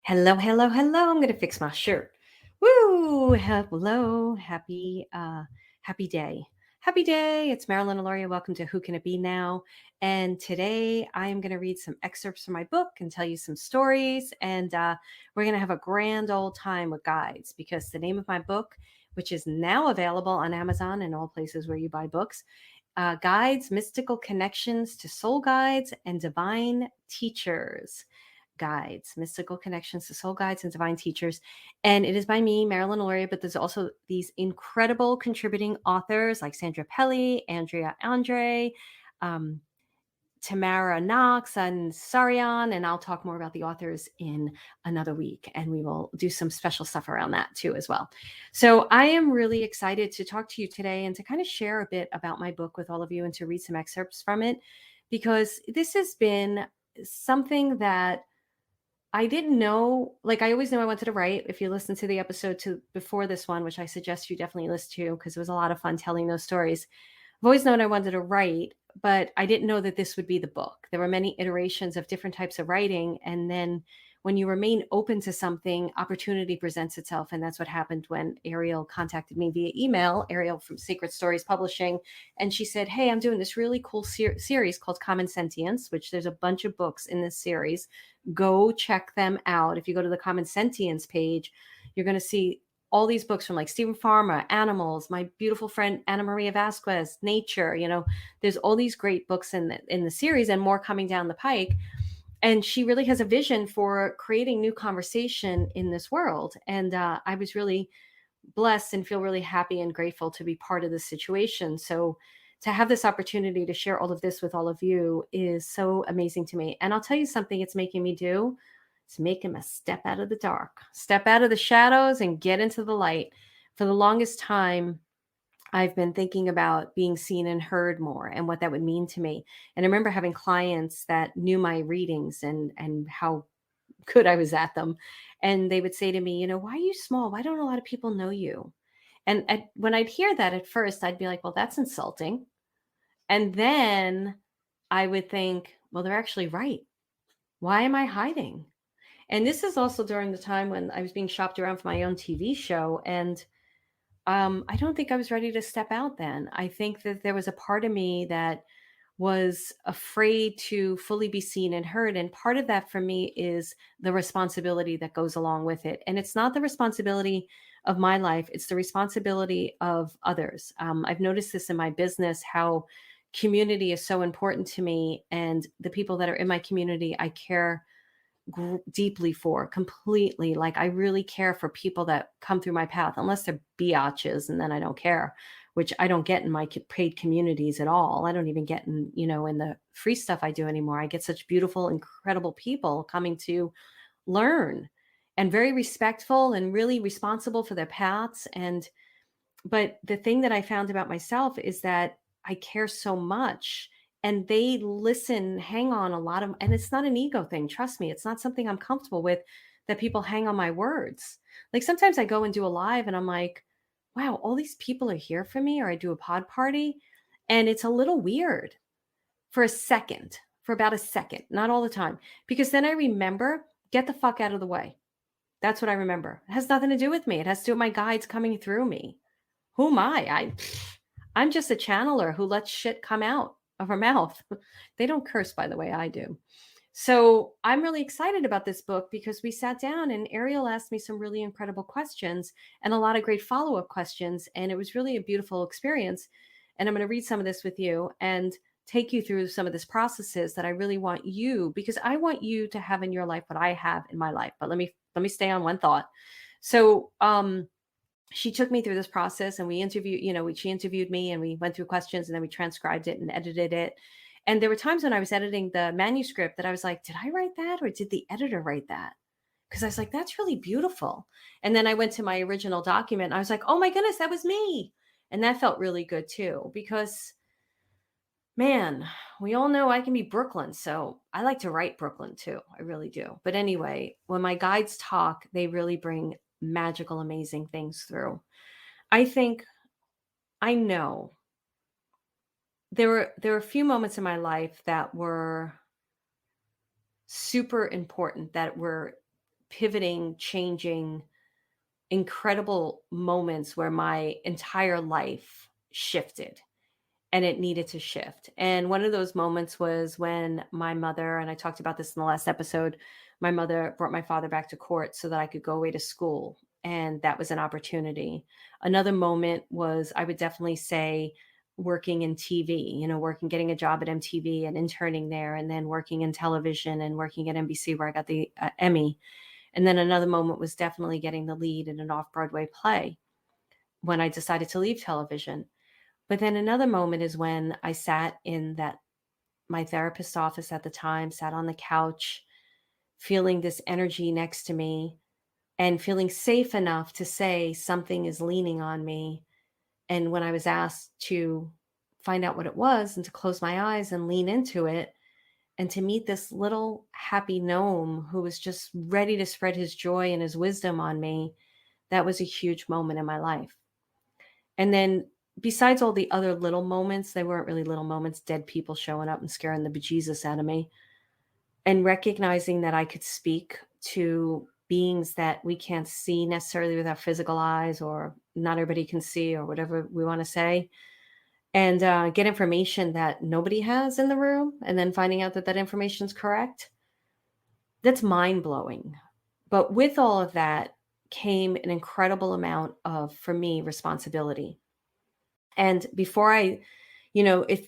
Hello, hello, hello. I'm gonna fix my shirt. Woo! Hello, happy day. Happy day. It's Marilyn Aloria. Welcome to Who Can It Be Now? And today I am gonna read some excerpts from my book and tell you some stories. And we're gonna have a grand old time with guides because the name of my book, which is now available on Amazon and all places where you buy books, Guides, Mystical Connections to Soul Guides and Divine Teachers. Guides, Mystical Connections to Soul Guides and Divine Teachers. And it is by me, Marilyn Aloria, but there's also these incredible contributing authors like Sandra Pelly, Andrea Andre, um, Tamara Knox, and Sarian. And I'll talk more about the authors in another week. And we will do some special stuff around that too, as well. So I am really excited to talk to you today and to kind of share a bit about my book with all of you and to read some excerpts from it, because this has been something that I didn't know, like I always knew I wanted to write. If you listen to the episode before this one, which I suggest you definitely listen to because it was a lot of fun telling those stories. I've always known I wanted to write, but I didn't know that this would be the book. There were many iterations of different types of writing. And then when you remain open to something, opportunity presents itself. And that's what happened when Ariel contacted me via email, Ariel from Secret Stories Publishing. And she said, hey, I'm doing this really cool series called Common Sentience, which there's a bunch of books in this series. Go check them out. If you go to the Common Sentience page, you're going to see all these books from like Stephen Farmer, Animals, my beautiful friend Ana Maria Vasquez, Nature. There's all these great books in the series and more coming down the pike. And she really has a vision for creating new conversation in this world. And I was really blessed and feel really happy and grateful to be part of this situation. So to have this opportunity to share all of this with all of you is so amazing to me. And I'll tell you something it's making me do. It's making me step out of the dark, step out of the shadows and get into the light. For the longest time, I've been thinking about being seen and heard more and what that would mean to me. And I remember having clients that knew my readings and how good I was at them. And they would say to me, why are you small? Why don't a lot of people know you? And when I'd hear that at first, I'd be like, well, that's insulting. And then I would think, well, they're actually right. Why am I hiding? And this is also during the time when I was being shopped around for my own TV show. And I don't think I was ready to step out then. I think that there was a part of me that was afraid to fully be seen and heard. And part of that for me is the responsibility that goes along with it. And it's not the responsibility of my life, it's the responsibility of others. I've noticed this in my business, how community is so important to me. And the people that are in my community, I care deeply for completely. Like I really care for people that come through my path, unless they're biatches, and then I don't care, which I don't get in my paid communities at all. I don't even get in the free stuff I do anymore. I get such beautiful, incredible people coming to learn and very respectful and really responsible for their paths. But the thing that I found about myself is that I care so much and they listen, hang on a lot of, and it's not an ego thing. Trust me, it's not something I'm comfortable with that people hang on my words. Like sometimes I go and do a live and I'm like, wow, all these people are here for me, or I do a pod party. And it's a little weird for a second, for about a second, not all the time, because then I remember, get the fuck out of the way. That's what I remember. It has nothing to do with me. It has to do with my guides coming through me. Who am I? I'm just a channeler who lets shit come out of her mouth. They don't curse, by the way, I do. So I'm really excited about this book because we sat down and Ariel asked me some really incredible questions and a lot of great follow-up questions. And it was really a beautiful experience. And I'm going to read some of this with you and take you through some of these processes that I really want you, because I want you to have in your life what I have in my life. But let me stay on one thought. So, she took me through this process and we interviewed, she interviewed me and we went through questions and then we transcribed it and edited it. And there were times when I was editing the manuscript that I was like, did I write that or did the editor write that? Because I was like, that's really beautiful. And then I went to my original document and I was like, oh my goodness, that was me. And that felt really good too, because man, we all know I can be Brooklyn. So I like to write Brooklyn too. I really do. But anyway, when my guides talk, they really bring magical, amazing things through. I know there were a few moments in my life that were super important, that were pivoting, changing, incredible moments where my entire life shifted and it needed to shift. And one of those moments was when my mother, and I talked about this in the last episode, my mother brought my father back to court so that I could go away to school. And that was an opportunity. Another moment was, I would definitely say, working in TV, working, getting a job at MTV and interning there, and then working in television and working at NBC where I got the Emmy. And then another moment was definitely getting the lead in an off Broadway play when I decided to leave television. But then another moment is when I sat in that my therapist's office at the time, sat on the couch, feeling this energy next to me and feeling safe enough to say something is leaning on me. And when I was asked to find out what it was and to close my eyes and lean into it and to meet this little happy gnome who was just ready to spread his joy and his wisdom on me, that was a huge moment in my life. And then besides all the other little moments, they weren't really little moments, dead people showing up and scaring the bejesus out of me, and recognizing that I could speak to beings that we can't see necessarily with our physical eyes, or not everybody can see, or whatever we want to say, and get information that nobody has in the room, and then finding out that that information is correct. That's mind blowing. But with all of that came an incredible amount of, for me, responsibility. And before it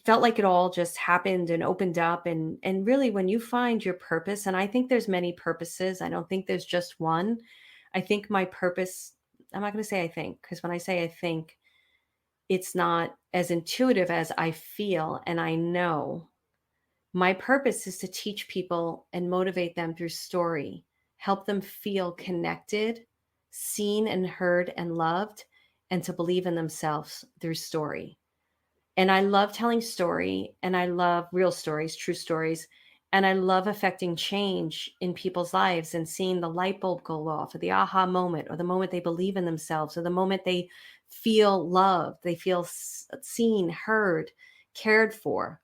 felt like it all just happened and opened up. And really, when you find your purpose, and I think there's many purposes, I don't think there's just one. I think my purpose, I'm not going to say I think, because when I say I think, it's not as intuitive as I feel and I know. My purpose is to teach people and motivate them through story, help them feel connected, seen and heard and loved, and to believe in themselves through story. And I love telling story, and I love real stories, true stories, and I love affecting change in people's lives and seeing the light bulb go off, or the aha moment, or the moment they believe in themselves, or the moment they feel loved, they feel seen, heard, cared for,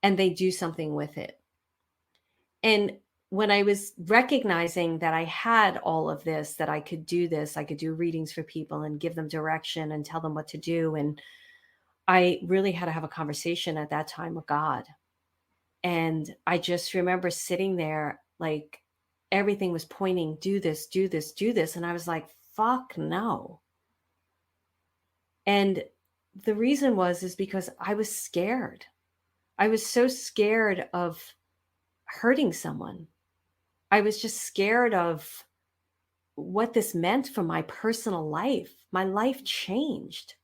and they do something with it. And when I was recognizing that I had all of this, that I could do this, I could do readings for people and give them direction and tell them what to do. And I really had to have a conversation at that time with God. And I just remember sitting there, like everything was pointing, do this, do this, do this. And I was like, fuck no. And the reason is because I was scared. I was so scared of hurting someone. I was just scared of what this meant for my personal life. My life changed.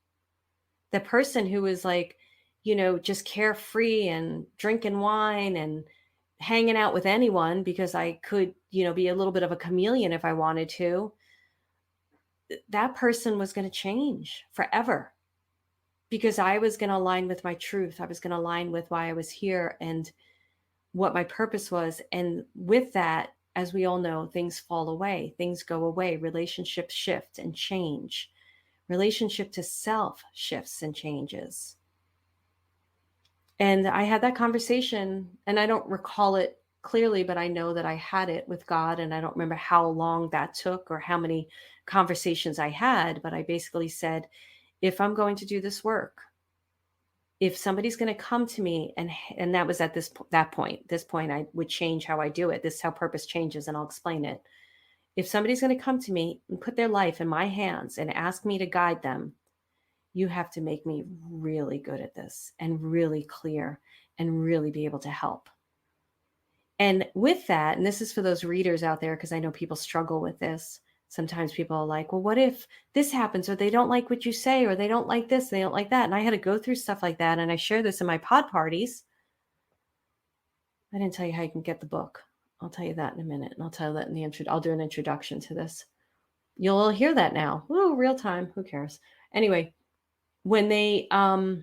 The person who was like, just carefree and drinking wine and hanging out with anyone because I could, be a little bit of a chameleon if I wanted to, that person was going to change forever because I was going to align with my truth. I was going to align with why I was here and what my purpose was. And with that, as we all know, things fall away, things go away, relationships shift and change. Relationship to self shifts and changes. And I had that conversation, and I don't recall it clearly, but I know that I had it with God. And I don't remember how long that took or how many conversations I had, but I basically said, if I'm going to do this work, if somebody's going to come to me, and that was at this point, I would change how I do it. This is how purpose changes, and I'll explain it. If somebody's going to come to me and put their life in my hands and ask me to guide them, you have to make me really good at this and really clear and really be able to help. And with that, and this is for those readers out there, because I know people struggle with this. Sometimes people are like, well, what if this happens, or they don't like what you say, or they don't like this, they don't like that. And I had to go through stuff like that. And I share this in my pod parties. I didn't tell you how you can get the book. I'll tell you that in a minute. And I'll tell you that in the intro. I'll do an introduction to this. You'll hear that now. Woo, real time. Who cares? Anyway, when they ask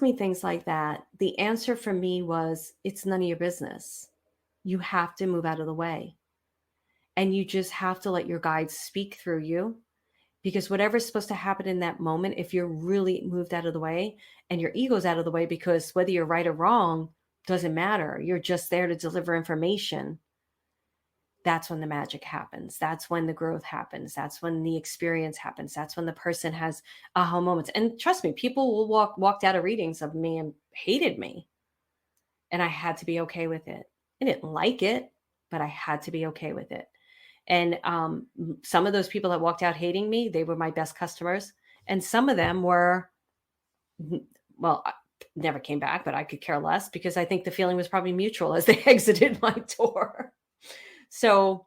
me things like that, the answer for me was, it's none of your business. You have to move out of the way. And you just have to let your guides speak through you, because whatever's supposed to happen in that moment, if you're really moved out of the way and your ego's out of the way, because whether you're right or wrong doesn't matter. You're just there to deliver information. that's when the magic happens. That's when the growth happens. That's when the experience happens. That's when the person has aha moments. And trust me, people will walked out of readings of me and hated me. And I had to be okay with it. I didn't like it, but I had to be okay with it. And some of those people that walked out hating me, they were my best customers. And some of them were, well, never came back, but I could care less because I think the feeling was probably mutual as they exited my door. So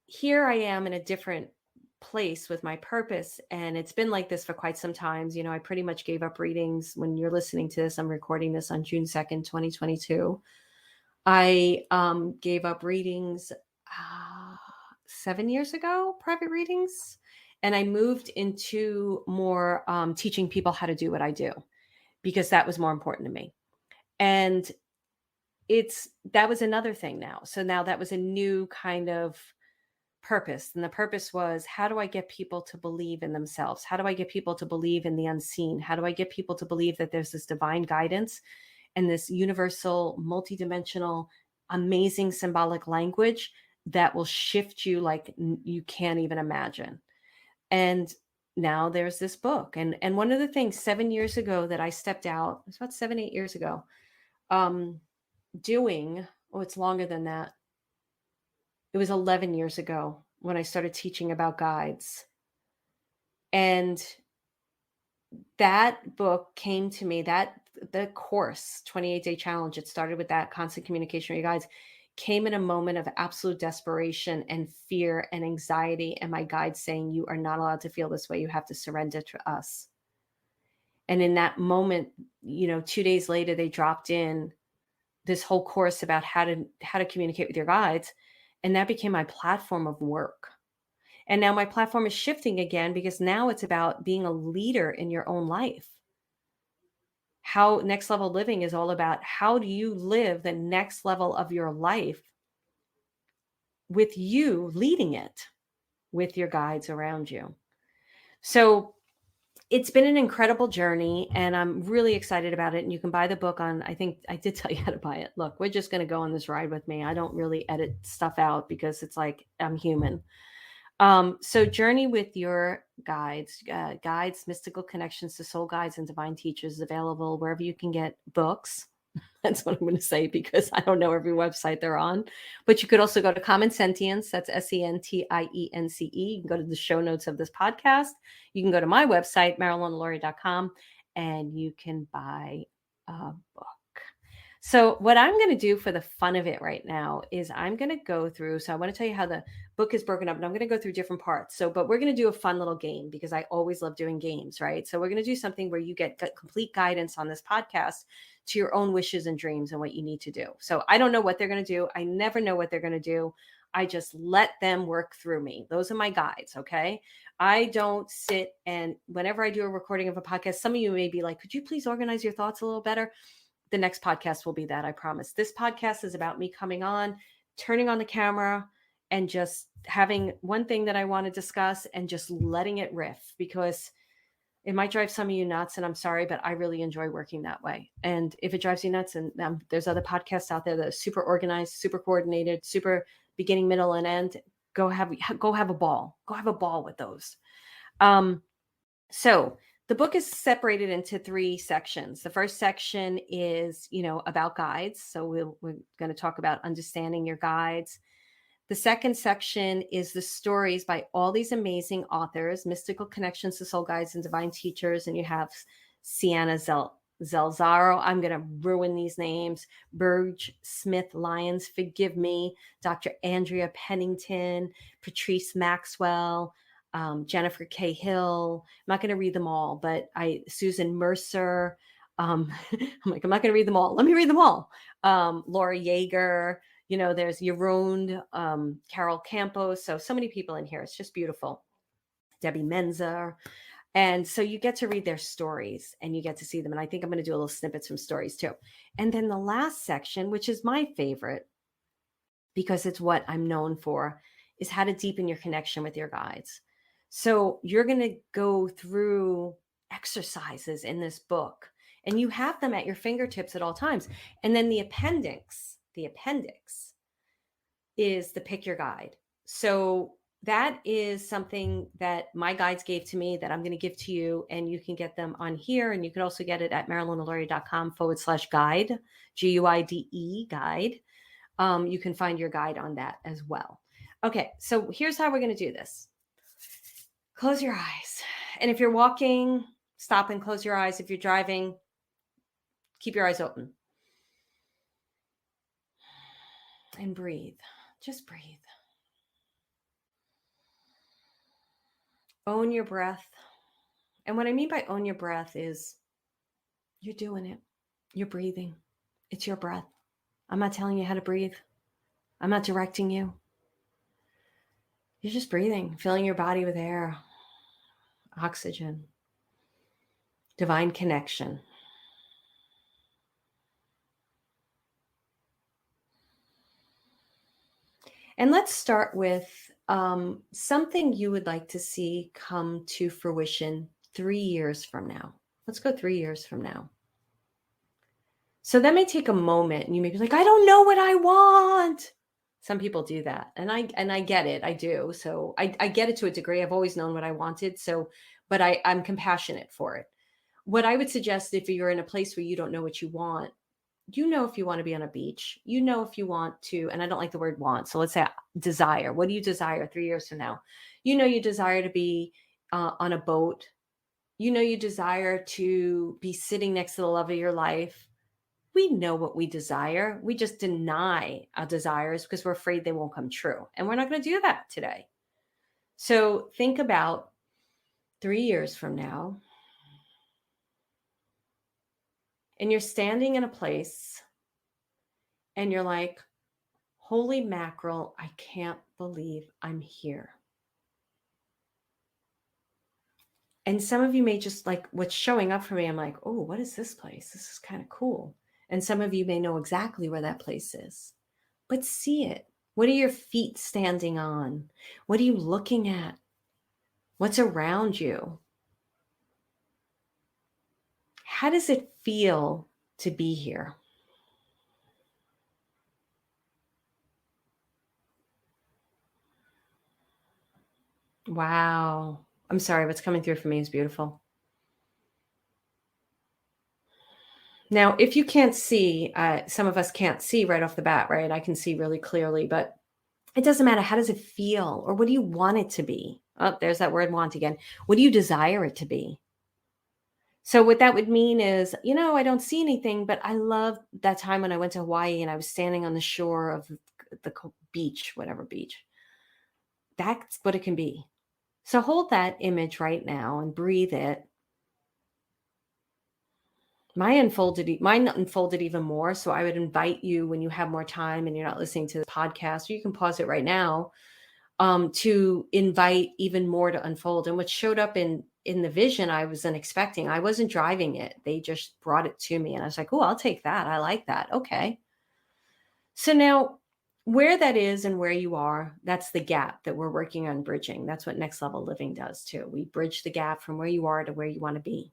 here I am in a different place with my purpose. And it's been like this for quite some times. I pretty much gave up readings. When you're listening to this, I'm recording this on June 2nd, 2022. I gave up readings 7 years ago, private readings. And I moved into more teaching people how to do what I do because that was more important to me. And that was another thing now. So now that was a new kind of purpose. And the purpose was, how do I get people to believe in themselves? How do I get people to believe in the unseen? How do I get people to believe that there's this divine guidance and this universal, multidimensional, amazing symbolic language that will shift you like you can't even imagine? And now there's this book. And one of the things 7 years ago that I stepped out, it was about 7, 8 years ago, it's longer than that. It was 11 years ago when I started teaching about guides. And that book came to me, the course, 28-day challenge, it started with that constant communication with your guides, came in a moment of absolute desperation and fear and anxiety. And my guide saying, you are not allowed to feel this way. You have to surrender to us. And in that moment, 2 days later, they dropped in this whole course about how to communicate with your guides. And that became my platform of work. And now my platform is shifting again because now it's about being a leader in your own life. How next level living is all about how do you live the next level of your life with you leading it with your guides around you. So it's been an incredible journey and I'm really excited about it. And you can buy the book I think I did tell you how to buy it. Look, we're just going to go on this ride with me. I don't really edit stuff out because it's like I'm human. So journey with your guides, mystical connections to soul guides and divine teachers is available wherever you can get books. That's what I'm going to say because I don't know every website they're on. But you could also go to Common Sentience. That's SENTIENCE. You can go to the show notes of this podcast. You can go to my website, MarilynLaurie.com, and you can buy a book. So what I'm going to do for the fun of it right now is I'm going to go through. So I want to tell you how the book is broken up and I'm going to go through different parts. But we're going to do a fun little game because I always love doing games, right? So we're going to do something where you get complete guidance on this podcast to your own wishes and dreams and what you need to do. So I don't know what they're going to do. I never know what they're going to do. I just let them work through me. Those are my guides. Okay. I don't sit and whenever I do a recording of a podcast, some of you may be like, could you please organize your thoughts a little better? The next podcast will be that, I promise. This podcast is about me coming on, turning on the camera, and just having one thing that I want to discuss and just letting it riff because it might drive some of you nuts. And I'm sorry, but I really enjoy working that way. And if it drives you nuts, and there's other podcasts out there that are super organized, super coordinated, super beginning, middle, and end, go have a ball. Go have a ball with those. So the book is separated into 3 sections. The first section is, about guides. So we're going to talk about understanding your guides. The second section is the stories by all these amazing authors, mystical connections to soul guides and divine teachers. And you have Sienna Zelzaro. I'm going to ruin these names. Burge Smith Lyons, forgive me. Dr. Andrea Pennington, Patrice Maxwell, Jennifer K. Hill. I'm not going to read them all, but Susan Mercer. I'm like, I'm not going to read them all. Let me read them all. Laura Yeager. There's Yaronde, Carol Campos. So many people in here. It's just beautiful. Debbie Menzer. And so you get to read their stories and you get to see them. And I think I'm going to do a little snippets from stories too. And then the last section, which is my favorite, because it's what I'm known for, is how to deepen your connection with your guides. So you're going to go through exercises in this book and you have them at your fingertips at all times. And then the appendix is the pick your guide. So that is something that my guides gave to me that I'm going to give to you, and you can get them on here. And you can also get it at marilynalauria.com/guide, GUIDE guide. You can find your guide on that as well. Okay, so here's how we're going to do this. Close your eyes. And if you're walking, stop and close your eyes. If you're driving, keep your eyes open. And breathe. Just breathe. Own your breath. And what I mean by own your breath is you're doing it. You're breathing. It's your breath. I'm not telling you how to breathe. I'm not directing you. You're just breathing, filling your body with air, oxygen, divine connection. And let's start with something you would like to see come to fruition 3 years from now. Let's go 3 years from now. So that may take a moment, and you may be like, I don't know what I want. Some people do that. And I get it. I do. So I get it to a degree. I've always known what I wanted. So, but I'm compassionate for it. What I would suggest, if you're in a place where you don't know what you want, you know, if you want to be on a beach, you know, if you want to, and I don't like the word want. So let's say desire. What do you desire 3 years from now? You know, you desire to be on a boat. You know, you desire to be sitting next to the love of your life. We know what we desire. We just deny our desires because we're afraid they won't come true. And we're not going to do that today. So think about 3 years from now, and you're standing in a place and you're like, holy mackerel, I can't believe I'm here. And some of you may just like what's showing up for me. I'm like, oh, what is this place? This is kind of cool. And some of you may know exactly where that place is, but see it. What are your feet standing on? What are you looking at? What's around you? How does it feel to be here? Wow. I'm sorry, what's coming through for me is beautiful. Now, if you can't see, some of us can't see right off the bat, right? I can see really clearly, but it doesn't matter. How does it feel? Or what do you want it to be? Oh, there's that word want again. What do you desire it to be? So what that would mean is, you know, I don't see anything, but I love that time when I went to Hawaii and I was standing on the shore of the beach, whatever beach. That's what it can be. So hold that image right now and breathe it. Mine unfolded even more. So I would invite you, when you have more time and you're not listening to the podcast, or you can pause it right now, to invite even more to unfold. And what showed up in the vision, I wasn't expecting. I wasn't driving it. They just brought it to me. And I was like, oh, I'll take that. I like that. Okay. So now where that is and where you are, that's the gap that we're working on bridging. That's what Next Level Living does too. We bridge the gap from where you are to where you want to be.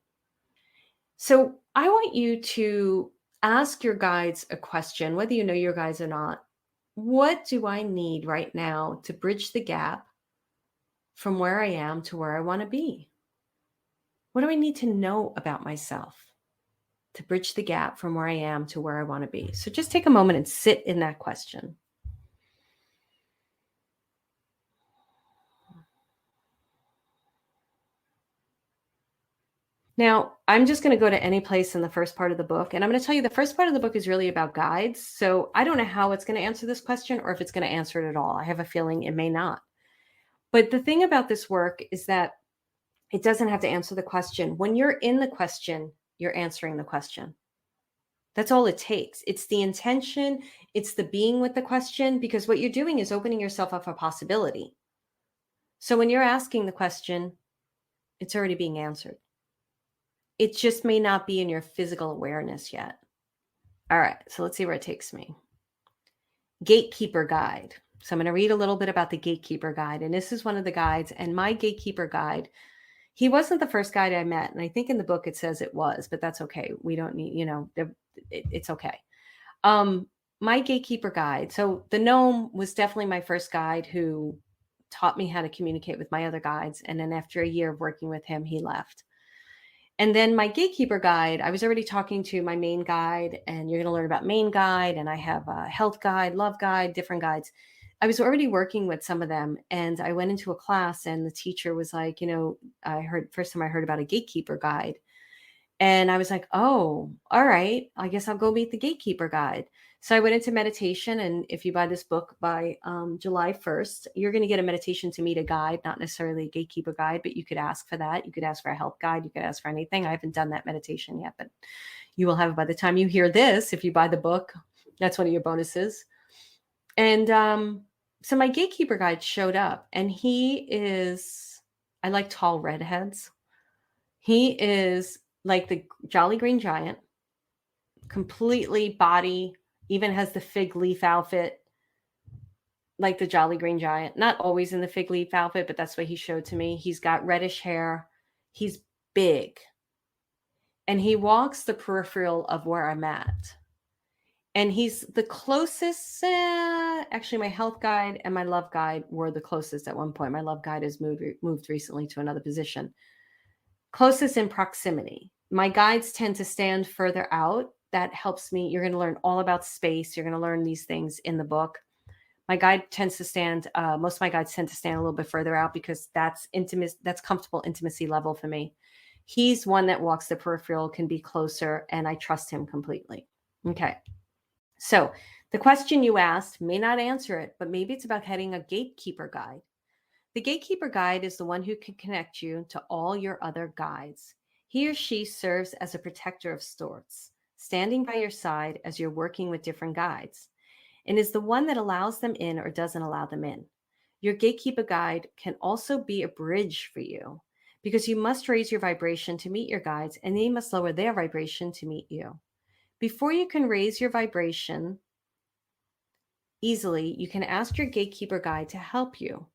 So I want you to ask your guides a question, whether you know your guides or not. What do I need right now to bridge the gap from where I am to where I want to be? What do I need to know about myself to bridge the gap from where I am to where I want to be? So just take a moment and sit in that question. Now, I'm just going to go to any place in the first part of the book. And I'm going to tell you the first part of the book is really about guides. So I don't know how it's going to answer this question or if it's going to answer it at all. I have a feeling it may not. But the thing about this work is that it doesn't have to answer the question. When you're in the question, you're answering the question. That's all it takes. It's the intention. It's the being with the question, because what you're doing is opening yourself up for possibility. So when you're asking the question, it's already being answered. It just may not be in your physical awareness yet. All right, so let's see where it takes me. Gatekeeper guide. So I'm going to read a little bit about the gatekeeper guide. And this is one of the guides. And my gatekeeper guide, he wasn't the first guide I met. And I think in the book it says it was, but that's okay. We don't need, it's okay. my gatekeeper guide. So the gnome was definitely my first guide who taught me how to communicate with my other guides. And then after a year of working with him, he left. And then my gatekeeper guide, I was already talking to my main guide, and you're going to learn about main guide. And I have a health guide, love guide, different guides. I was already working with some of them. And I went into a class, and the teacher was like, first time I heard about a gatekeeper guide. And I was like, oh, all right, I guess I'll go meet the gatekeeper guide. So I went into meditation. And if you buy this book by July 1st, you're going to get a meditation to meet a guide, not necessarily a gatekeeper guide, but you could ask for that. You could ask for a health guide. You could ask for anything. I haven't done that meditation yet, but you will have it by the time you hear this. If you buy the book, that's one of your bonuses. And so my gatekeeper guide showed up, and I like tall redheads. He is like the Jolly Green Giant, completely body, even has the fig leaf outfit, like the Jolly Green Giant. Not always in the fig leaf outfit, but that's what he showed to me. He's got reddish hair. He's big. And he walks the peripheral of where I'm at. And he's the closest, actually my health guide and my love guide were the closest at one point. My love guide has moved recently to another position. Closest in proximity. My guides tend to stand further out. That helps me. You're going to learn all about space. You're going to learn these things in the book. My guide tends to stand, most of my guides tend to stand a little bit further out because that's intimate, that's comfortable intimacy level for me. He's one that walks the peripheral, can be closer, and I trust him completely. Okay. So the question you asked may not answer it, but maybe it's about having a gatekeeper guide. The gatekeeper guide is the one who can connect you to all your other guides. He or she serves as a protector of sorts, standing by your side as you're working with different guides, and is the one that allows them in or doesn't allow them in. Your gatekeeper guide can also be a bridge for you because you must raise your vibration to meet your guides, and they must lower their vibration to meet you. Before you can raise your vibration easily, you can ask your gatekeeper guide to help you.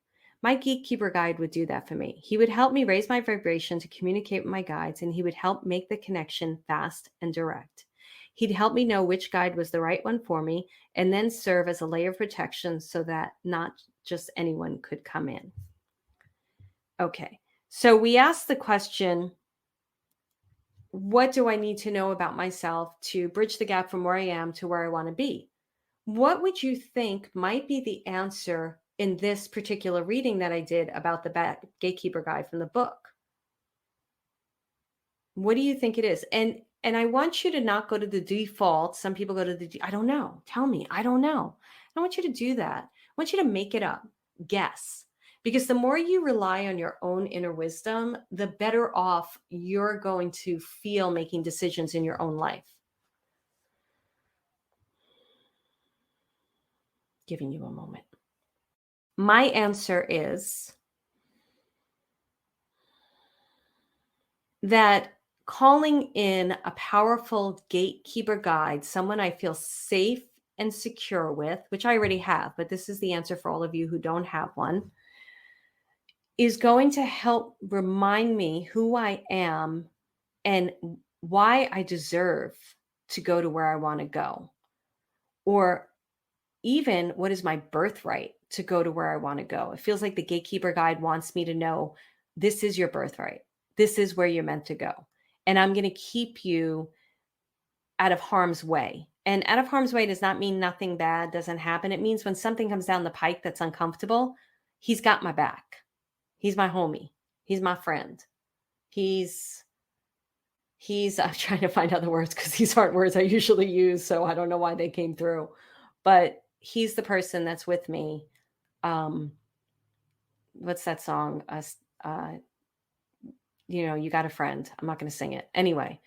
My gatekeeper guide would do that for me. He would help me raise my vibration to communicate with my guides, and he would help make the connection fast and direct. He'd help me know which guide was the right one for me, and then serve as a layer of protection so that not just anyone could come in. Okay, so we asked the question, what do I need to know about myself to bridge the gap from where I am to where I want to be? What would you think might be the answer in this particular reading that I did about the gatekeeper guide from the book? What do you think it is? And I want you to not go to the default. Some people go to I don't know. Tell me. I don't know. I don't want you to do that. I want you to make it up. Guess. Because the more you rely on your own inner wisdom, the better off you're going to feel making decisions in your own life. Giving you a moment. My answer is that calling in a powerful gatekeeper guide, someone I feel safe and secure with, which I already have, but this is the answer for all of you who don't have one, is going to help remind me who I am and why I deserve to go to where I want to go, or even what is my birthright to go to where I want to go. It feels like the gatekeeper guide wants me to know this is your birthright. This is where you're meant to go. And I'm going to keep you out of harm's way. And out of harm's way does not mean nothing bad doesn't happen. It means when something comes down the pike that's uncomfortable, he's got my back. He's my homie. He's my friend. I'm trying to find other words because these aren't words I usually use, so I don't know why they came through. But he's the person that's with me. What's that song? You got a friend. I'm not going to sing it. Anyway,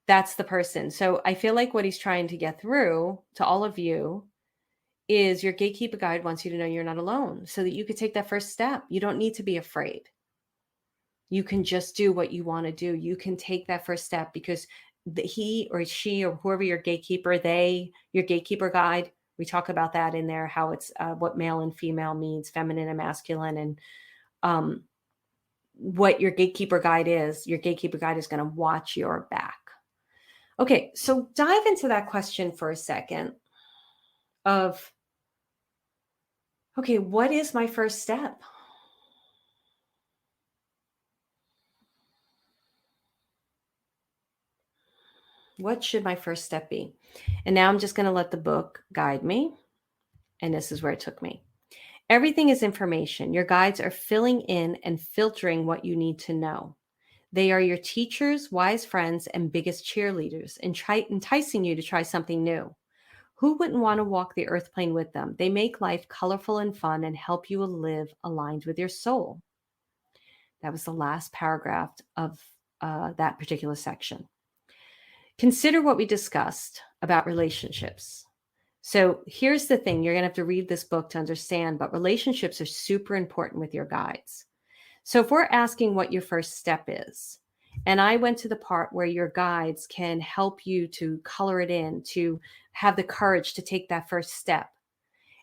that's the person. So I feel like what he's trying to get through to all of you is your gatekeeper guide wants you to know you're not alone so that you could take that first step. You don't need to be afraid. You can just do what you want to do. You can take that first step because he or she or whoever your gatekeeper, your gatekeeper guide, we talk about that in there, how it's what male and female means, feminine and masculine, and what your gatekeeper guide is. Your gatekeeper guide is going to watch your back. Okay, so dive into that question for a second. of, okay, what is my first step? What should my first step be? And now I'm just going to let the book guide me. And this is where it took me. Everything is information. Your guides are filling in and filtering what you need to know. They are your teachers, wise friends, and biggest cheerleaders, enticing you to try something new. Who wouldn't want to walk the earth plane with them? They make life colorful and fun and help you live aligned with your soul. That was the last paragraph of that particular section. Consider what we discussed about relationships. So here's the thing, you're going to have to read this book to understand, but relationships are super important with your guides. So if we're asking what your first step is, and I went to the part where your guides can help you to color it in, to have the courage to take that first step.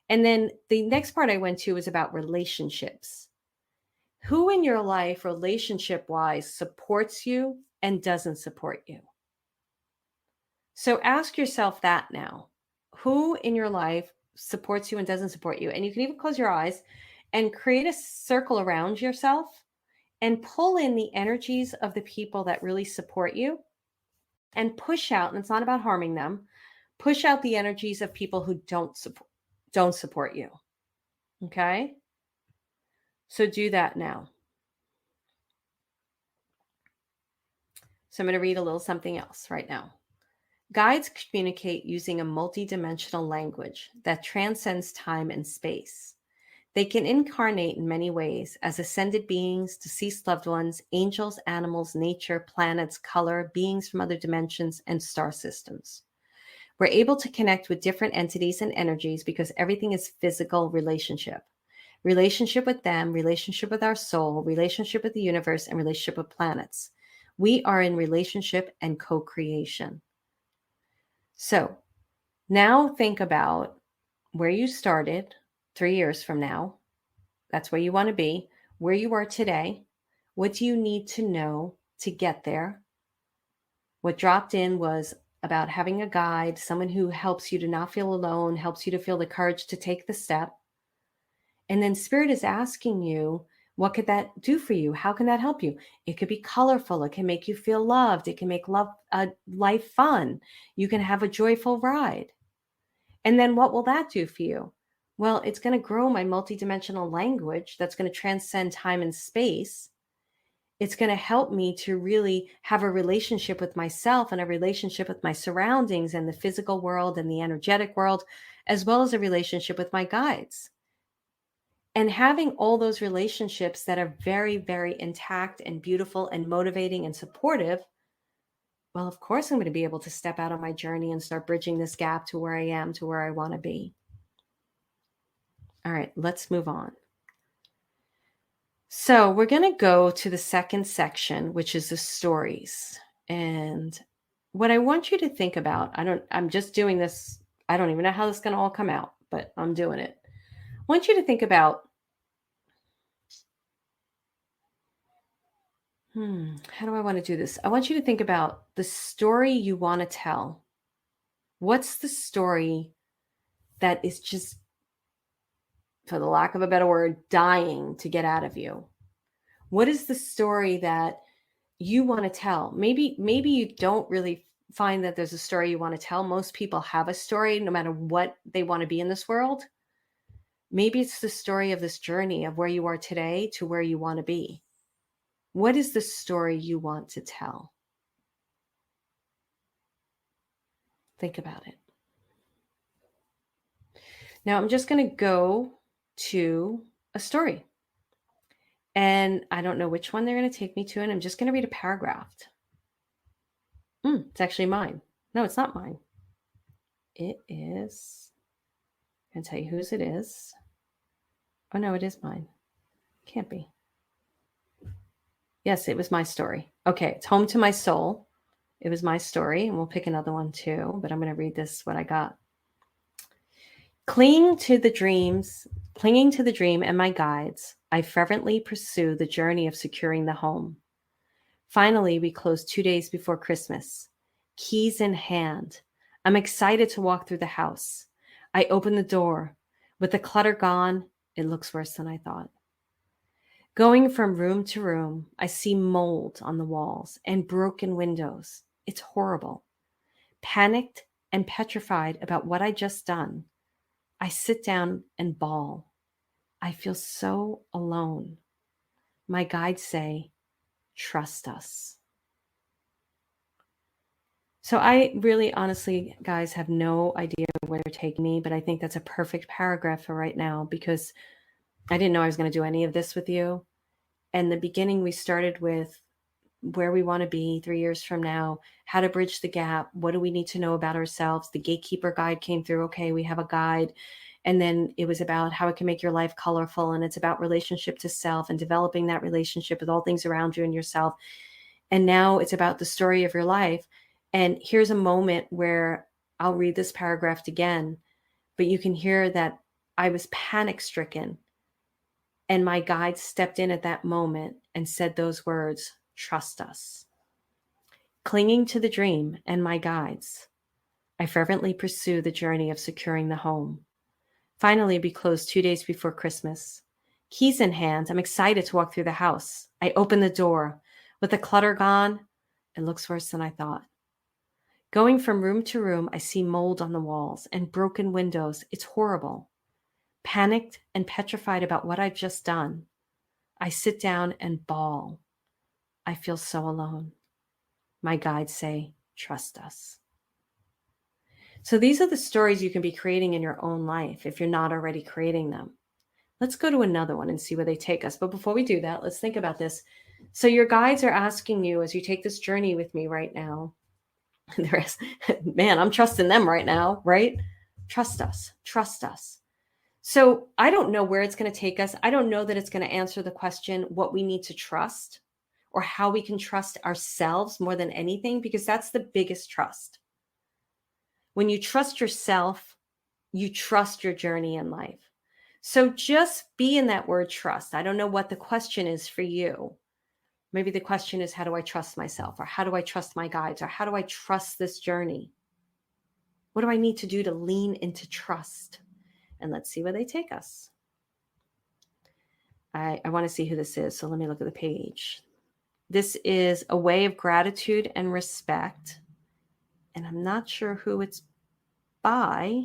And then the next part I went to was about relationships. Who in your life, relationship wise, supports you and doesn't support you? So ask yourself that now. Who in your life supports you and doesn't support you? And you can even close your eyes and create a circle around yourself and pull in the energies of the people that really support you and push out, and it's not about harming them, push out the energies of people who don't support you. Okay? So do that now. So I'm going to read a little something else right now. Guides communicate using a multidimensional language that transcends time and space. They can incarnate in many ways as ascended beings, deceased loved ones, angels, animals, nature, planets, color, beings from other dimensions, and star systems. We're able to connect with different entities and energies because everything is physical relationship. Relationship with them, relationship with our soul, relationship with the universe, and relationship with planets. We are in relationship and co-creation. So now think about where you started 3 years from now. That's where you want to be, where you are today. What do you need to know to get there? What dropped in was about having a guide, someone who helps you to not feel alone, helps you to feel the courage to take the step. And then Spirit is asking you, what could that do for you? How can that help you? It could be colorful. It can make you feel loved. It can make life fun. You can have a joyful ride. And then what will that do for you? Well, it's going to grow my multidimensional language that's going to transcend time and space. It's going to help me to really have a relationship with myself and a relationship with my surroundings and the physical world and the energetic world, as well as a relationship with my guides. And having all those relationships that are very, very intact and beautiful and motivating and supportive, well, of course, I'm going to be able to step out on my journey and start bridging this gap to where I am, to where I want to be. All right, let's move on. So we're going to go to the second section, which is the stories. And what I want you to think about, I'm just doing this. I don't even know how this is going to all come out, but I'm doing it. I want you to think about, how do I want to do this? I want you to think about the story you want to tell. What's the story that is just, for the lack of a better word, dying to get out of you? What is the story that you want to tell? Maybe you don't really find that there's a story you want to tell. Most people have a story no matter what they want to be in this world. Maybe it's the story of this journey of where you are today to where you want to be. What is the story you want to tell? Think about it. Now I'm just going to go to a story. And I don't know which one they're going to take me to, and I'm just going to read a paragraph. It's actually mine. No, it's not mine. It is, I'm going to tell you whose it is. Oh, no, it is mine. Can't be. Yes, it was my story. Okay, it's Home to My Soul. It was my story, and we'll pick another one too, but I'm going to read this, what I got. Clinging to the dream and my guides, I fervently pursue the journey of securing the home. Finally, we close 2 days before Christmas. Keys in hand. I'm excited to walk through the house. I open the door. With the clutter gone, it looks worse than I thought. Going from room to room, I see mold on the walls and broken windows. It's horrible. Panicked and petrified about what I just done, I sit down and bawl. I feel so alone. My guides say, trust us. So I really honestly, guys, have no idea where they're taking me, but I think that's a perfect paragraph for right now because I didn't know I was going to do any of this with you. And the beginning, we started with where we want to be 3 years from now, how to bridge the gap, what do we need to know about ourselves? The gatekeeper guide came through. Okay, we have a guide. And then it was about how it can make your life colorful. And it's about relationship to self and developing that relationship with all things around you and yourself. And now it's about the story of your life. And here's a moment where I'll read this paragraph again, but you can hear that I was panic stricken. And my guide stepped in at that moment and said those words, trust us. Clinging to the dream and my guides, I fervently pursue the journey of securing the home. Finally, we closed 2 days before Christmas. Keys in hand, I'm excited to walk through the house. I open the door. With the clutter gone, it looks worse than I thought. Going from room to room, I see mold on the walls and broken windows. It's horrible. Panicked and petrified about what I've just done, I sit down and bawl. I feel so alone. My guides say, trust us. So these are the stories you can be creating in your own life if you're not already creating them. Let's go to another one and see where they take us. But before we do that, let's think about this. So your guides are asking you as you take this journey with me right now. Man, I'm trusting them right now, right? Trust us. Trust us. So I don't know where it's going to take us. I don't know that it's going to answer the question what we need to trust or how we can trust ourselves more than anything, because that's the biggest trust. When you trust yourself, you trust your journey in life. So just be in that word trust. I don't know what the question is for you. Maybe the question is, how do I trust myself? Or how do I trust my guides? Or how do I trust this journey? What do I need to do to lean into trust? And let's see where they take us. I want to see who this is. So let me look at the page. This is a way of gratitude and respect. And I'm not sure who it's by,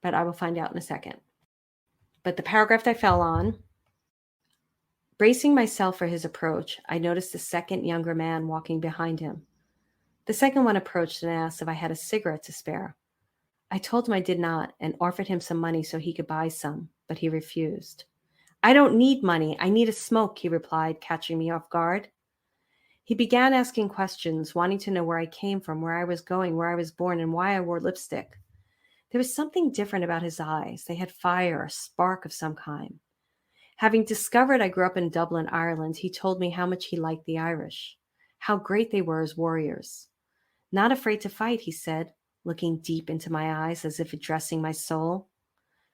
but I will find out in a second. But the paragraph I fell on, bracing myself for his approach, I noticed a second younger man walking behind him. The second one approached and asked if I had a cigarette to spare. I told him I did not and offered him some money so he could buy some, but he refused. I don't need money. I need a smoke, he replied, catching me off guard. He began asking questions, wanting to know where I came from, where I was going, where I was born, and why I wore lipstick. There was something different about his eyes. They had fire, a spark of some kind. Having discovered I grew up in Dublin, Ireland, he told me how much he liked the Irish, how great they were as warriors. Not afraid to fight, he said, looking deep into my eyes as if addressing my soul.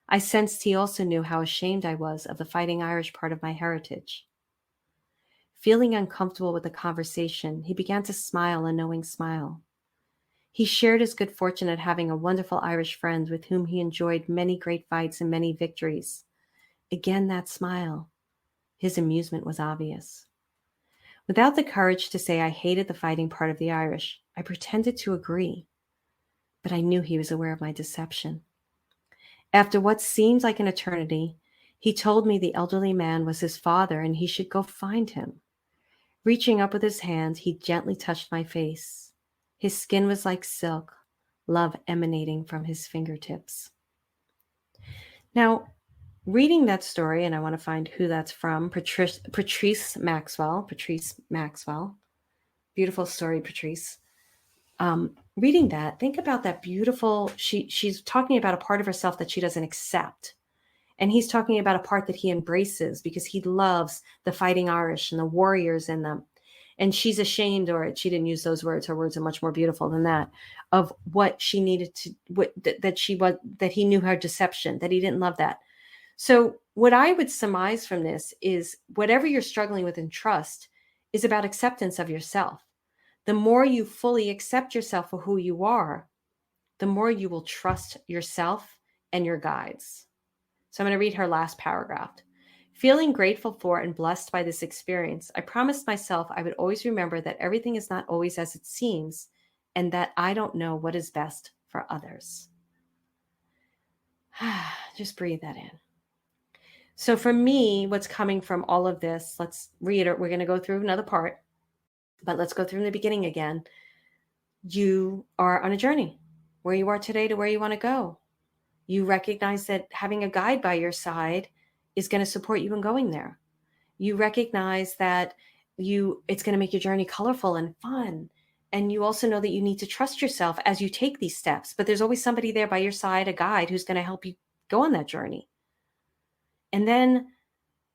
I sensed he also knew how ashamed I was of the fighting Irish part of my heritage. Feeling uncomfortable with the conversation, he began to smile a knowing smile. He shared his good fortune at having a wonderful Irish friend with whom he enjoyed many great fights and many victories. Again, that smile. His amusement was obvious. Without the courage to say I hated the fighting part of the Irish, I pretended to agree, but I knew he was aware of my deception. After what seemed like an eternity, he told me the elderly man was his father and he should go find him. Reaching up with his hand, he gently touched my face. His skin was like silk, love emanating from his fingertips. Now, reading that story, and I want to find who that's from, Patrice Maxwell. Beautiful story, Patrice. Reading that, think about that beautiful, she's talking about a part of herself that she doesn't accept. And he's talking about a part that he embraces because he loves the fighting Irish and the warriors in them. And she's ashamed, or she didn't use those words. Her words are much more beautiful than that, of what she needed to, that he knew her deception, that he didn't love that. So what I would surmise from this is whatever you're struggling with in trust is about acceptance of yourself. The more you fully accept yourself for who you are, the more you will trust yourself and your guides. So I'm going to read her last paragraph. Feeling grateful for and blessed by this experience, I promised myself I would always remember that everything is not always as it seems and that I don't know what is best for others. Just breathe that in. So for me, what's coming from all of this, let's read it. We're going to go through another part, but let's go through the beginning again. You are on a journey where you are today to where you want to go. You recognize that having a guide by your side is going to support you in going there. You recognize that it's going to make your journey colorful and fun. And you also know that you need to trust yourself as you take these steps, but there's always somebody there by your side, a guide who's going to help you go on that journey. And then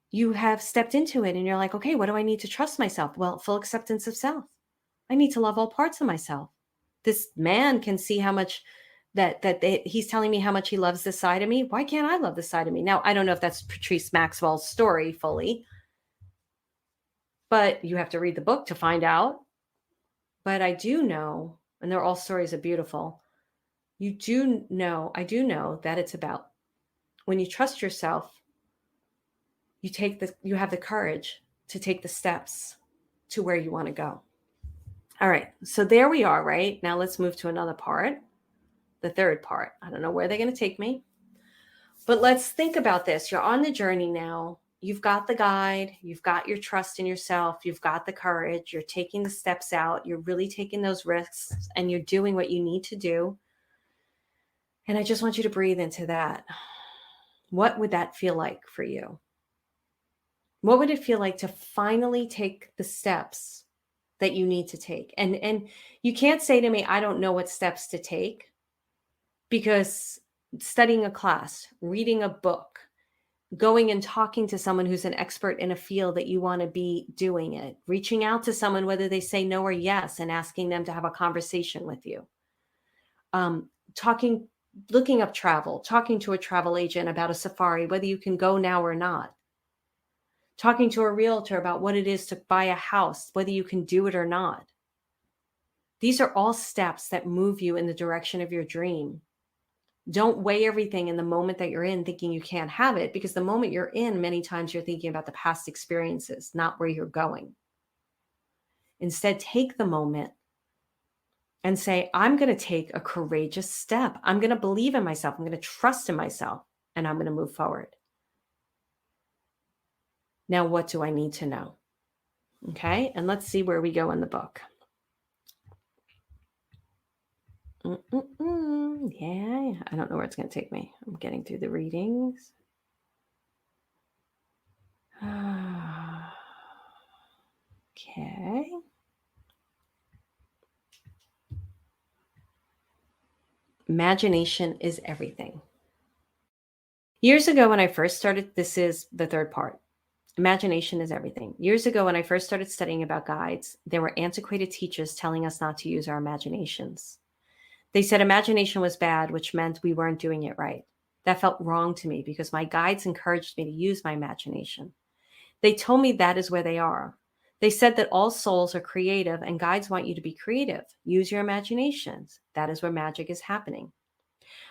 you have stepped into it and you're like, okay, what do I need to trust myself? Well, full acceptance of self. I need to love all parts of myself. This man can see how much he's telling me how much he loves this side of me. Why can't I love this side of me? Now, I don't know if that's Patrice Maxwell's story fully, but you have to read the book to find out. But I do know, and all stories are beautiful. I do know that it's about when you trust yourself, you have the courage to take the steps to where you want to go. All right. So there we are, right? Now let's move to another part, the third part. I don't know where they're going to take me, but let's think about this. You're on the journey now. You've got the guide. You've got your trust in yourself. You've got the courage. You're taking the steps out. You're really taking those risks and you're doing what you need to do. And I just want you to breathe into that. What would that feel like for you? What would it feel like to finally take the steps that you need to take? And you can't say to me, I don't know what steps to take, because studying a class, reading a book, going and talking to someone who's an expert in a field that you want to be doing it, reaching out to someone, whether they say no or yes, and asking them to have a conversation with you. Looking up travel, talking to a travel agent about a safari, whether you can go now or not. Talking to a realtor about what it is to buy a house, whether you can do it or not. These are all steps that move you in the direction of your dream. Don't weigh everything in the moment that you're in thinking you can't have it, because the moment you're in, many times you're thinking about the past experiences, not where you're going. Instead, take the moment and say, I'm going to take a courageous step. I'm going to believe in myself. I'm going to trust in myself, and I'm going to move forward. Now, what do I need to know? Okay, and let's see where we go in the book. Yeah, I don't know where it's going to take me. I'm getting through the readings. Okay. Imagination is everything. Years ago when I first started, this is the third part. Imagination is everything. Years ago when I first started studying about guides, there were antiquated teachers telling us not to use our imaginations. They said imagination was bad, which meant we weren't doing it right. That felt wrong to me because my guides encouraged me to use my imagination. They told me that is where they are. They said that all souls are creative and guides want you to be creative. Use your imaginations. That is where magic is happening.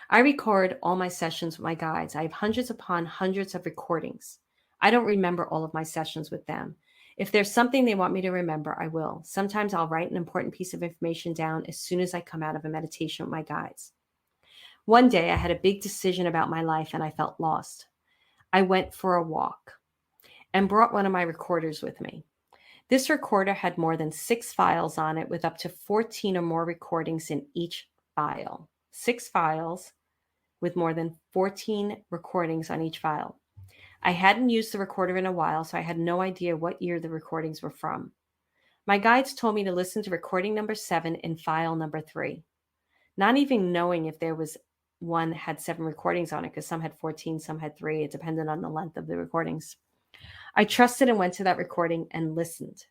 I record all my sessions with my guides. I have hundreds upon hundreds of recordings. I don't remember all of my sessions with them. If there's something they want me to remember, I will. Sometimes I'll write an important piece of information down as soon as I come out of a meditation with my guides. One day I had a big decision about my life and I felt lost. I went for a walk and brought one of my recorders with me. This recorder had more than 6 files on it with up to 14 or more recordings in each file. 6 files with more than 14 recordings on each file. I hadn't used the recorder in a while, so I had no idea what year the recordings were from. My guides told me to listen to recording number 7 and file number 3. Not even knowing if there was one had 7 recordings on it, because some had 14, some had 3. It depended on the length of the recordings. I trusted and went to that recording and listened.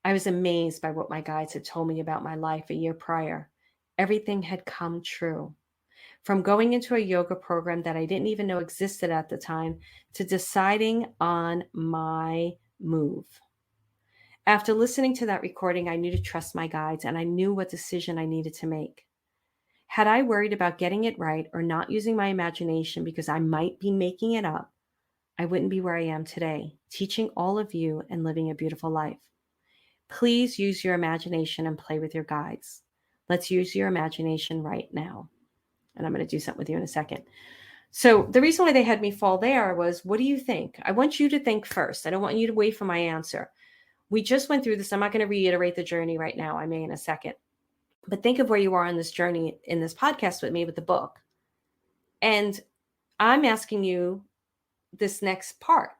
I was amazed by what my guides had told me about my life a year prior. Everything had come true. From going into a yoga program that I didn't even know existed at the time to deciding on my move. After listening to that recording, I knew to trust my guides and I knew what decision I needed to make. Had I worried about getting it right or not using my imagination because I might be making it up, I wouldn't be where I am today, teaching all of you and living a beautiful life. Please use your imagination and play with your guides. Let's use your imagination right now. And I'm going to do something with you in a second. So the reason why they had me fall there was, what do you think? I want you to think first. I don't want you to wait for my answer. We just went through this. I'm not going to reiterate the journey right now. I may in a second. But think of where you are on this journey in this podcast with me with the book. And I'm asking you this next part.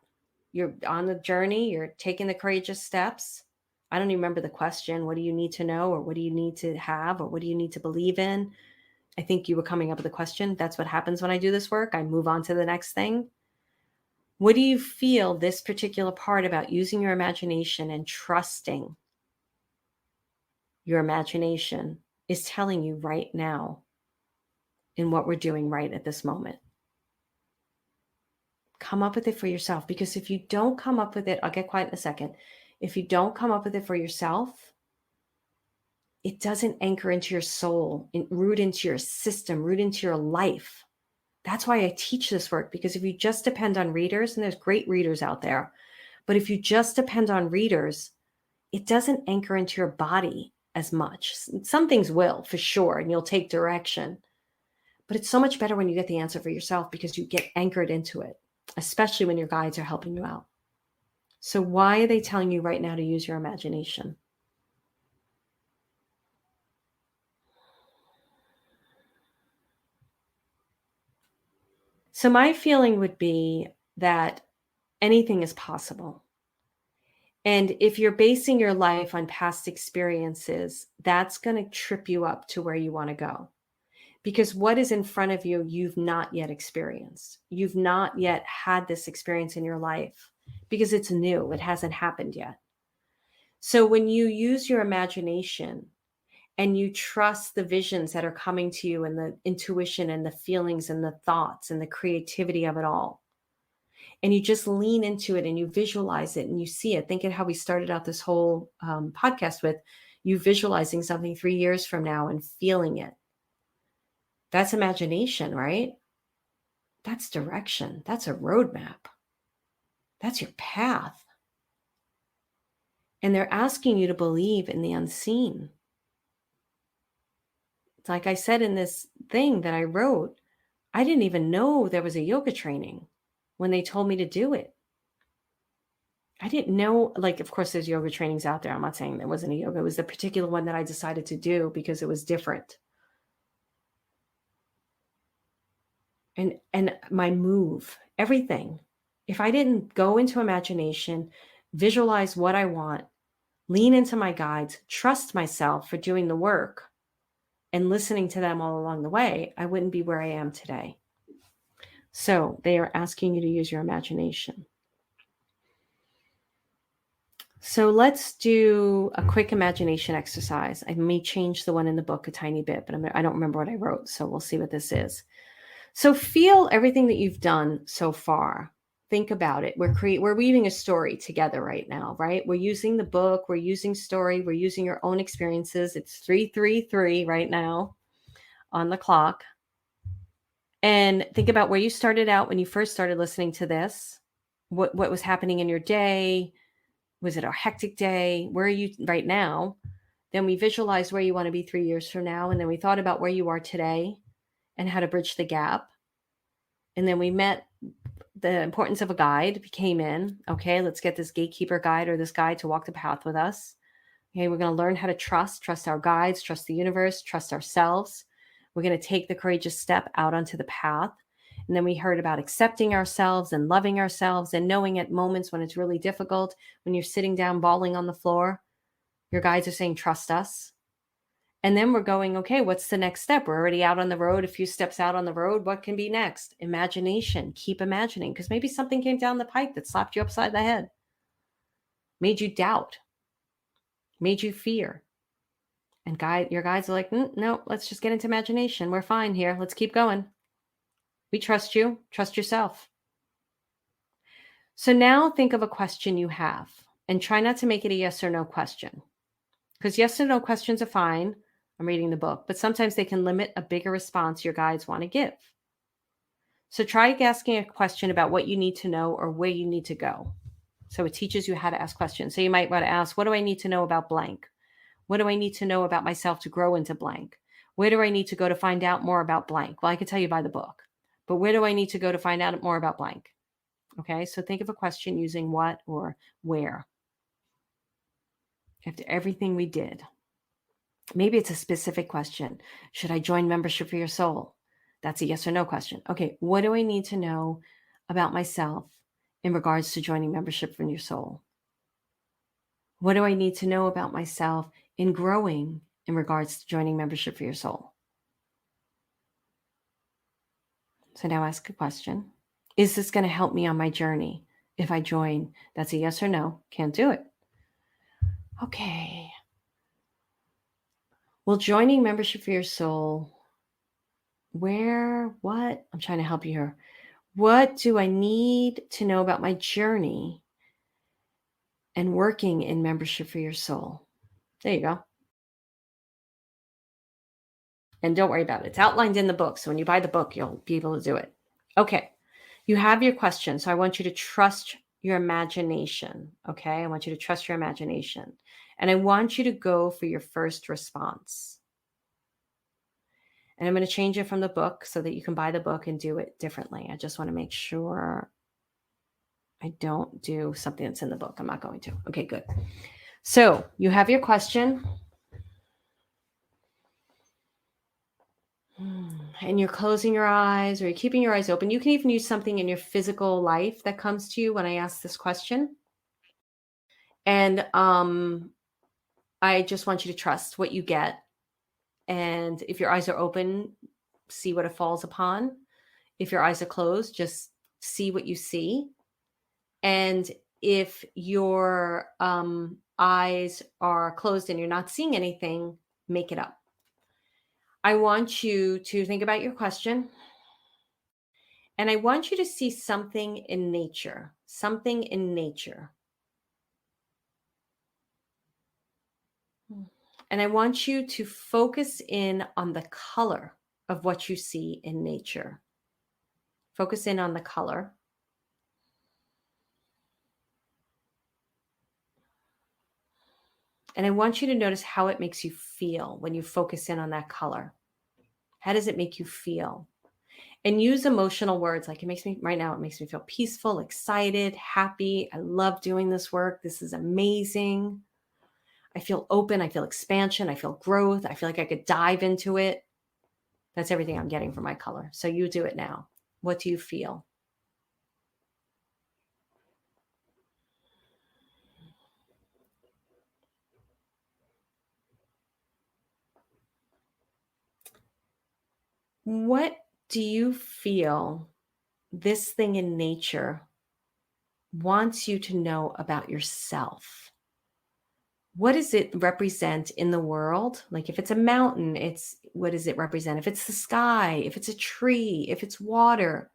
You're on the journey. You're taking the courageous steps. I don't even remember the question. What do you need to know, or what do you need to have, or what do you need to believe in? I think you were coming up with a question. That's what happens when I do this work. I move on to the next thing. What do you feel this particular part about using your imagination and trusting your imagination is telling you right now in what we're doing right at this moment? Come up with it for yourself, because if you don't come up with it, I'll get quiet in a second. If you don't come up with it for yourself, it doesn't anchor into your soul, root into your system, root into your life. That's why I teach this work, because if you just depend on readers, and there's great readers out there, but if you just depend on readers, it doesn't anchor into your body as much. Some things will, for sure, and you'll take direction. But it's so much better when you get the answer for yourself, because you get anchored into it, especially when your guides are helping you out. So why are they telling you right now to use your imagination? So my feeling would be that anything is possible. And if you're basing your life on past experiences, that's going to trip you up to where you want to go. Because what is in front of you, you've not yet experienced. You've not yet had this experience in your life because it's new. It hasn't happened yet. So when you use your imagination and you trust the visions that are coming to you, and the intuition and the feelings and the thoughts and the creativity of it all, and you just lean into it and you visualize it and you see it. Think of how we started out this whole podcast with you visualizing something 3 years from now and feeling it. That's imagination, right? That's direction. That's a roadmap. That's your path. And they're asking you to believe in the unseen. It's like I said in this thing that I wrote, I didn't even know there was a yoga training when they told me to do it. I didn't know, like, of course, there's yoga trainings out there. I'm not saying there wasn't a yoga. It was the particular one that I decided to do because it was different. And my move, everything. If I didn't go into imagination, visualize what I want, lean into my guides, trust myself for doing the work and listening to them all along the way, I wouldn't be where I am today. So they are asking you to use your imagination. So let's do a quick imagination exercise. I may change the one in the book a tiny bit, but I don't remember what I wrote. So we'll see what this is. So feel everything that you've done so far. Think about it. We're weaving a story together right now, right? We're using the book, we're using story, we're using your own experiences. It's 3:33 right now on the clock. And think about where you started out when you first started listening to this. What was happening in your day? Was it a hectic day? Where are you right now? Then we visualized where you want to be 3 years from now. And then we thought about where you are today and how to bridge the gap. And then we met the importance of a guide, came in. Okay, let's get this gatekeeper guide or this guide to walk the path with us. Okay, we're going to learn how to trust our guides, trust the universe, trust ourselves. We're going to take the courageous step out onto the path. And then we heard about accepting ourselves and loving ourselves and knowing at moments when it's really difficult, when you're sitting down bawling on the floor, your guides are saying, trust us. And then we're going, okay, what's the next step? We're already out on the road, a few steps out on the road. What can be next? Imagination. Keep imagining, because maybe something came down the pike that slapped you upside the head, made you doubt, made you fear. And your guides are like, no, let's just get into imagination. We're fine here. Let's keep going. We trust you. Trust yourself. So now think of a question you have and try not to make it a yes or no question, because yes or no questions are fine. I'm reading the book, but sometimes they can limit a bigger response your guides want to give. So try asking a question about what you need to know or where you need to go. So it teaches you how to ask questions. So you might want to ask, what do I need to know about blank? What do I need to know about myself to grow into blank? Where do I need to go to find out more about blank? Well, I can tell you by the book, but where do I need to go to find out more about blank? Okay, so think of a question using what or where after everything we did. Maybe it's a specific question. Should I join membership for your soul? That's a yes or no question. Okay, what do I need to know about myself in regards to joining membership for your soul? What do I need to know about myself in growing in regards to joining membership for your soul? So now ask a question. Is this going to help me on my journey if I join? That's a yes or no. Can't do it. Okay. Well, joining membership for your soul, what? I'm trying to help you here. What do I need to know about my journey and working in membership for your soul? There you go. And don't worry about it. It's outlined in the book. So when you buy the book, you'll be able to do it. Okay. You have your question. So I want you to trust your imagination. Okay. I want you to trust your imagination. And I want you to go for your first response. And I'm going to change it from the book so that you can buy the book and do it differently. I just want to make sure I don't do something that's in the book. I'm not going to. Okay, good. So you have your question. And you're closing your eyes or you're keeping your eyes open. You can even use something in your physical life that comes to you when I ask this question. And I just want you to trust what you get. And if your eyes are open, see what it falls upon. If your eyes are closed, just see what you see. And if your eyes are closed and you're not seeing anything, make it up. I want you to think about your question. And I want you to see something in nature, something in nature. And I want you to focus in on the color of what you see in nature. Focus in on the color. And I want you to notice how it makes you feel when you focus in on that color. How does it make you feel? And use emotional words like it makes me right now, it makes me feel peaceful, excited, happy. I love doing this work. This is amazing. I feel open. I feel expansion. I feel growth. I feel like I could dive into it. That's everything I'm getting from my color. So you do it now. What do you feel? What do you feel this thing in nature wants you to know about yourself? What does it represent in the world? Like if it's a mountain, it's what does it represent? If it's the sky, if it's a tree, if it's water,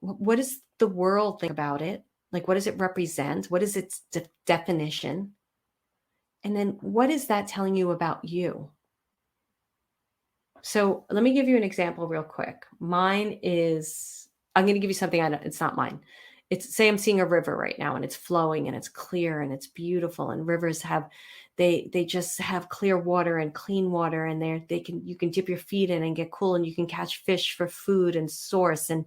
what does the world think about it? Like what does it represent? What is its definition? And then what is that telling you about you? So let me give you an example real quick. Mine is, I'm going to give you something. It's not mine. It's say I'm seeing a river right now and it's flowing and it's clear and it's beautiful. And rivers have, they just have clear water and clean water and you can dip your feet in and get cool and you can catch fish for food and source. And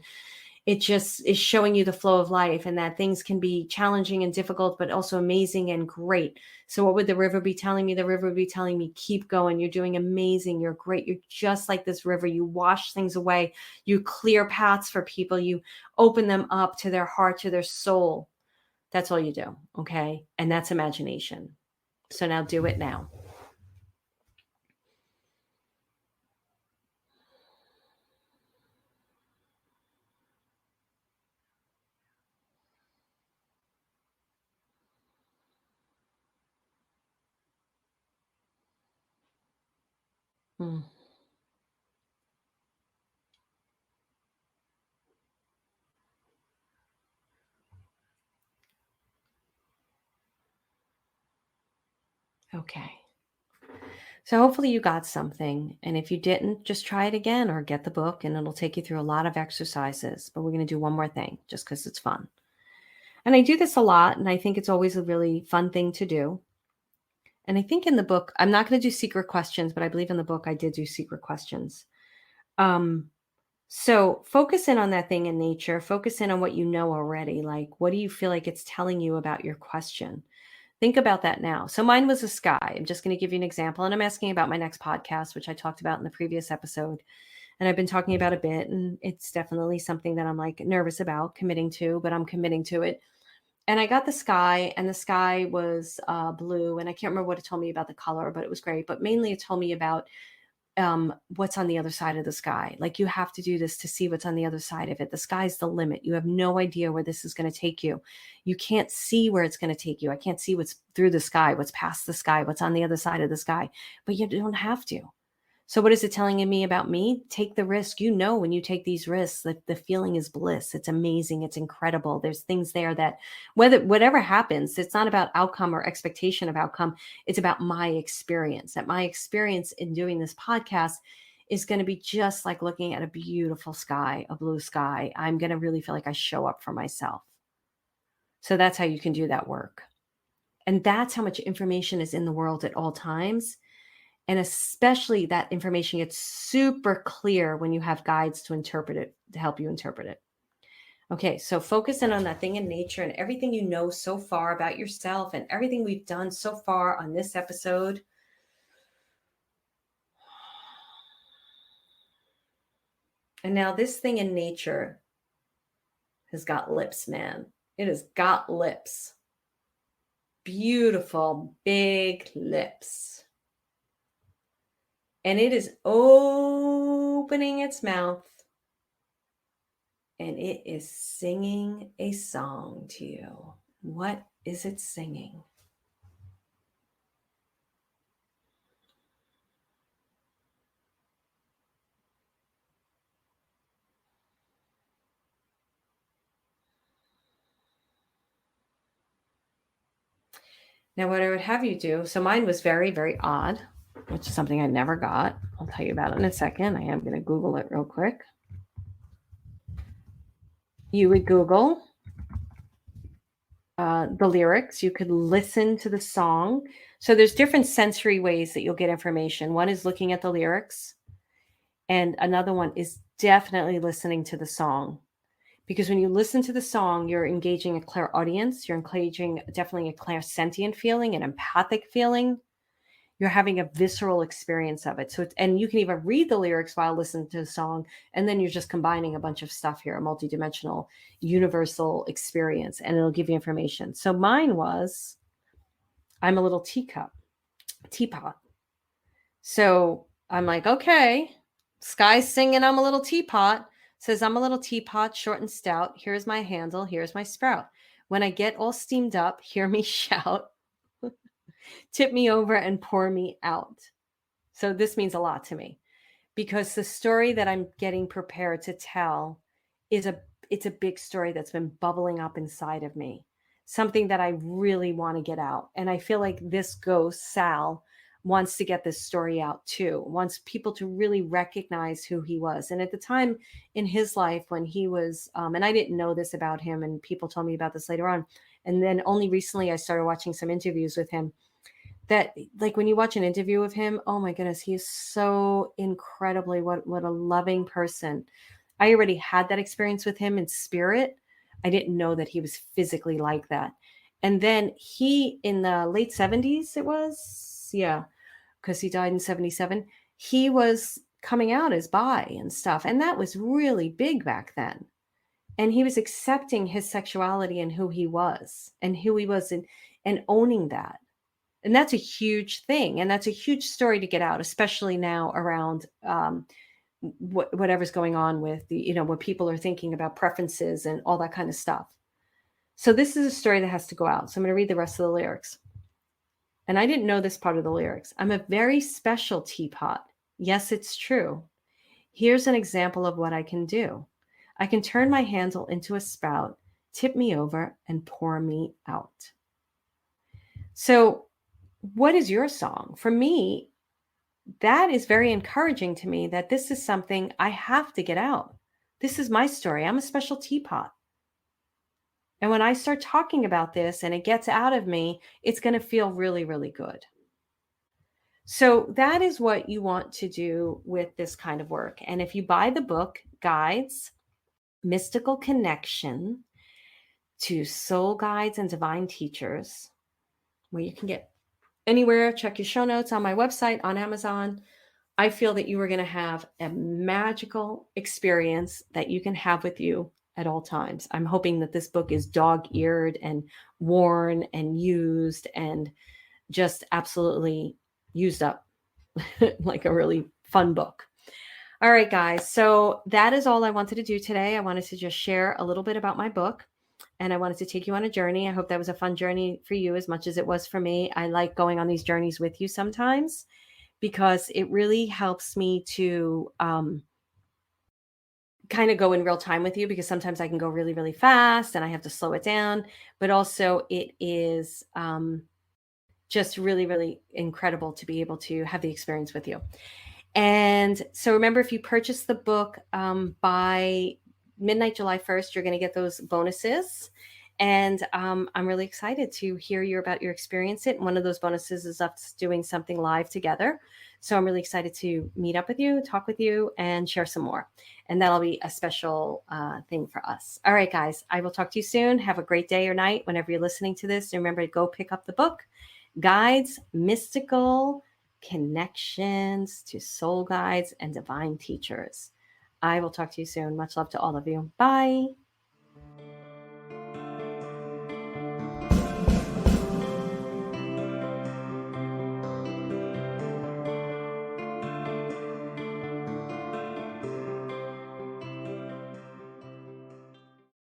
it just is showing you the flow of life and that things can be challenging and difficult, but also amazing and great. So what would the river be telling me? The river would be telling me, keep going. You're doing amazing. You're great. You're just like this river. You wash things away. You clear paths for people. You open them up to their heart, to their soul. That's all you do. Okay. And that's imagination. So now do it now. Mm, okay. So hopefully you got something. And if you didn't, just try it again or get the book and it'll take you through a lot of exercises. But we're going to do one more thing just because it's fun. And I do this a lot, and I think it's always a really fun thing to do. And I think in the book, I'm not going to do secret questions, but I believe in the book I did do secret questions. Um, so focus in on that thing in nature. Focus in on what you know already. Like, what do you feel like it's telling you about your question? Think about that now. So mine was a sky. I'm just going to give you an example. And I'm asking about my next podcast, which I talked about in the previous episode. And I've been talking about a bit. And it's definitely something that I'm like nervous about committing to, but I'm committing to it. And I got the sky, and the sky was blue. And I can't remember what it told me about the color, but it was great. But mainly it told me about what's on the other side of the sky. Like, you have to do this to see what's on the other side of it. The sky's the limit. You have no idea where this is going to take you. You can't see where it's going to take you. I can't see what's through the sky, what's past the sky, what's on the other side of the sky, but you don't have to. So what is it telling me about me? Take the risk. You know, when you take these risks, that the feeling is bliss. It's amazing. It's incredible. There's things there that whatever happens, it's not about outcome or expectation of outcome. It's about my experience. That my experience in doing this podcast is going to be just like looking at a beautiful sky, a blue sky. I'm going to really feel like I show up for myself. So that's how you can do that work. And that's how much information is in the world at all times. And especially that information gets super clear when you have guides to interpret it, to help you interpret it. Okay, so focus in on that thing in nature and everything you know so far about yourself and everything we've done so far on this episode. And now this thing in nature has got lips, man. It has got lips. Beautiful, big lips. And it is opening its mouth and it is singing a song to you. What is it singing? Now, what I would have you do, so mine was very, very odd, which is something I never got. I'll tell you about it in a second. I am going to Google it real quick. You would Google the lyrics. You could listen to the song. So there's different sensory ways that you'll get information. One is looking at the lyrics, and another one is definitely listening to the song. Because when you listen to the song, you're engaging a clairaudience. You're engaging definitely a clairsentient feeling, an empathic feeling. You're having a visceral experience of it. So it's, and you can even read the lyrics while listening to the song. And then you're just combining a bunch of stuff here, a multidimensional, universal experience, and it'll give you information. So mine was, I'm a little teapot. So I'm like, okay, Sky's singing, I'm a little teapot. Says, I'm a little teapot, short and stout. Here's my handle. Here's my sprout. When I get all steamed up, hear me shout. Tip me over and pour me out. So this means a lot to me because the story that I'm getting prepared to tell is it's a big story that's been bubbling up inside of me. Something that I really want to get out. And I feel like this ghost, Sal, wants to get this story out too, wants people to really recognize who he was. And at the time in his life when he was, and I didn't know this about him, and people told me about this later on. And then only recently I started watching some interviews with him that, like, when you watch an interview of him, oh my goodness, he is so incredibly, what a loving person. I already had that experience with him in spirit. I didn't know that he was physically like that. And then he, in the late 70s, it was, yeah, because he died in 77, he was coming out as bi and stuff. And that was really big back then. And he was accepting his sexuality and who he was and and owning that. And that's a huge thing. And that's a huge story to get out, especially now around whatever's going on with what people are thinking about preferences and all that kind of stuff. So this is a story that has to go out. So I'm going to read the rest of the lyrics. And I didn't know this part of the lyrics. I'm a very special teapot. Yes, it's true. Here's an example of what I can do. I can turn my handle into a spout, tip me over, and pour me out. So what is your song? For me, that is very encouraging to me that this is something I have to get out. This is my story. I'm a special teapot. And when I start talking about this and it gets out of me, it's going to feel really, really good. So that is what you want to do with this kind of work. And if you buy the book, Guides, Mystical Connection to Soul Guides and Divine Teachers, where you can get anywhere, check your show notes on my website, on Amazon. I feel that you are going to have a magical experience that you can have with you at all times. I'm hoping that this book is dog-eared and worn and used and just absolutely used up like a really fun book. All right, guys. So that is all I wanted to do today. I wanted to just share a little bit about my book and I wanted to take you on a journey. I hope that was a fun journey for you as much as it was for me. I like going on these journeys with you sometimes because it really helps me to kind of go in real time with you, because sometimes I can go really, really fast and I have to slow it down. But also it is just really, really incredible to be able to have the experience with you. And so remember, if you purchase the book by midnight, July 1st, you're going to get those bonuses. And I'm really excited to hear about your experience. One of those bonuses is us doing something live together. So I'm really excited to meet up with you, talk with you, and share some more. And that'll be a special thing for us. All right, guys, I will talk to you soon. Have a great day or night whenever you're listening to this. And remember to go pick up the book, Guides, Mystical Connections to Soul Guides and Divine Teachers. I will talk to you soon. Much love to all of you. Bye.